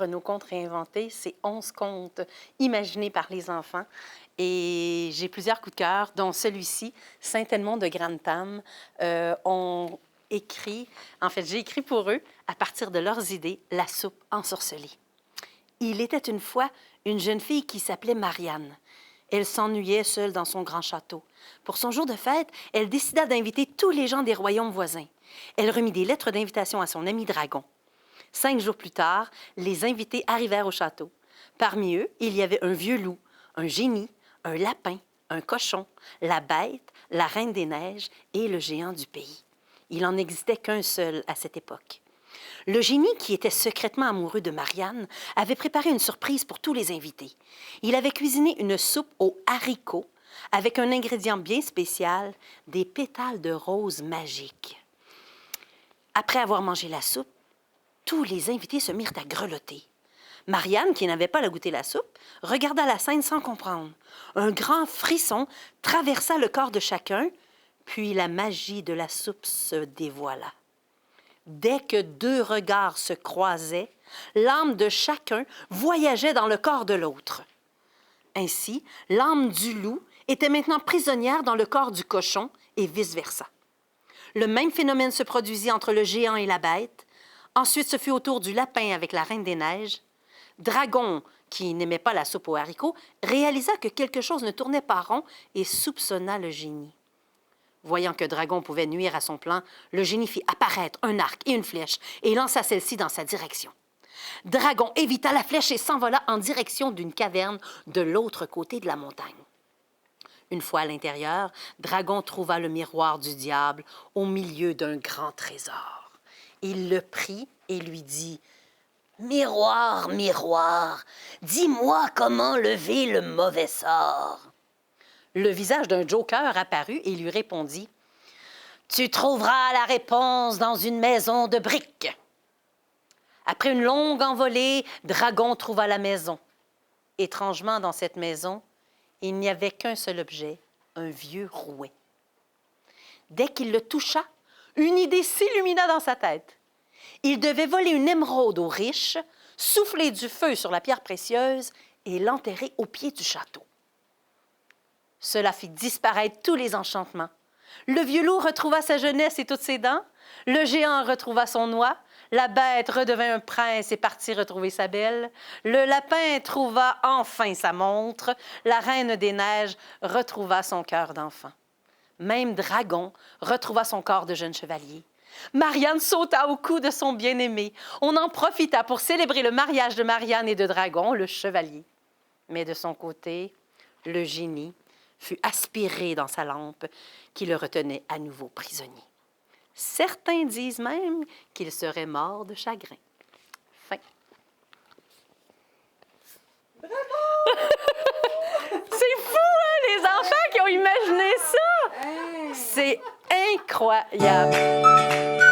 Nos contes réinventés. C'est 11 contes imaginés par les enfants. Et j'ai plusieurs coups de cœur, dont celui-ci, Saint-Edmond de Grantham, ont écrit, en fait, j'ai écrit pour eux, à partir de leurs idées, La soupe ensorcelée. Il était une fois une jeune fille qui s'appelait Marianne. Elle s'ennuyait seule dans son grand château. Pour son jour de fête, elle décida d'inviter tous les gens des royaumes voisins. Elle remit des lettres d'invitation à son ami Dragon. 5 jours plus tard, les invités arrivèrent au château. Parmi eux, il y avait un vieux loup, un génie, un lapin, un cochon, la bête, la reine des neiges et le géant du pays. Il n'en existait qu'un seul à cette époque. Le génie, qui était secrètement amoureux de Marianne, avait préparé une surprise pour tous les invités. Il avait cuisiné une soupe aux haricots avec un ingrédient bien spécial, des pétales de rose magiques. Après avoir mangé la soupe, tous les invités se mirent à grelotter. Marianne, qui n'avait pas à goûter la soupe, regarda la scène sans comprendre. Un grand frisson traversa le corps de chacun, puis la magie de la soupe se dévoila. Dès que 2 regards se croisaient, l'âme de chacun voyageait dans le corps de l'autre. Ainsi, l'âme du loup était maintenant prisonnière dans le corps du cochon et vice-versa. Le même phénomène se produisit entre le géant et la bête. Ensuite, ce fut au tour du lapin avec la reine des neiges. Dragon, qui n'aimait pas la soupe aux haricots, réalisa que quelque chose ne tournait pas rond et soupçonna le génie. Voyant que Dragon pouvait nuire à son plan, le génie fit apparaître un arc et une flèche et lança celle-ci dans sa direction. Dragon évita la flèche et s'envola en direction d'une caverne de l'autre côté de la montagne. Une fois à l'intérieur, Dragon trouva le miroir du diable au milieu d'un grand trésor. Il le prit et lui dit « Miroir, miroir, dis-moi comment lever le mauvais sort. » Le visage d'un joker apparut et lui répondit « Tu trouveras la réponse dans une maison de briques. » Après une longue envolée, Dragon trouva la maison. Étrangement, dans cette maison, il n'y avait qu'un seul objet, un vieux rouet. Dès qu'il le toucha, une idée s'illumina dans sa tête. Il devait voler une émeraude aux riches, souffler du feu sur la pierre précieuse et l'enterrer au pied du château. Cela fit disparaître tous les enchantements. Le vieux loup retrouva sa jeunesse et toutes ses dents. Le géant retrouva son oie. La bête redevint un prince et partit retrouver sa belle. Le lapin trouva enfin sa montre. La reine des neiges retrouva son cœur d'enfant. Même Dragon retrouva son corps de jeune chevalier. Marianne sauta au cou de son bien-aimé. On en profita pour célébrer le mariage de Marianne et de Dragon, le chevalier. Mais de son côté, le génie fut aspiré dans sa lampe qui le retenait à nouveau prisonnier. Certains disent même qu'il serait mort de chagrin. Fin. Bravo! C'est fou, hein, les enfants qui ont imaginé ça! Hey! C'est incroyable!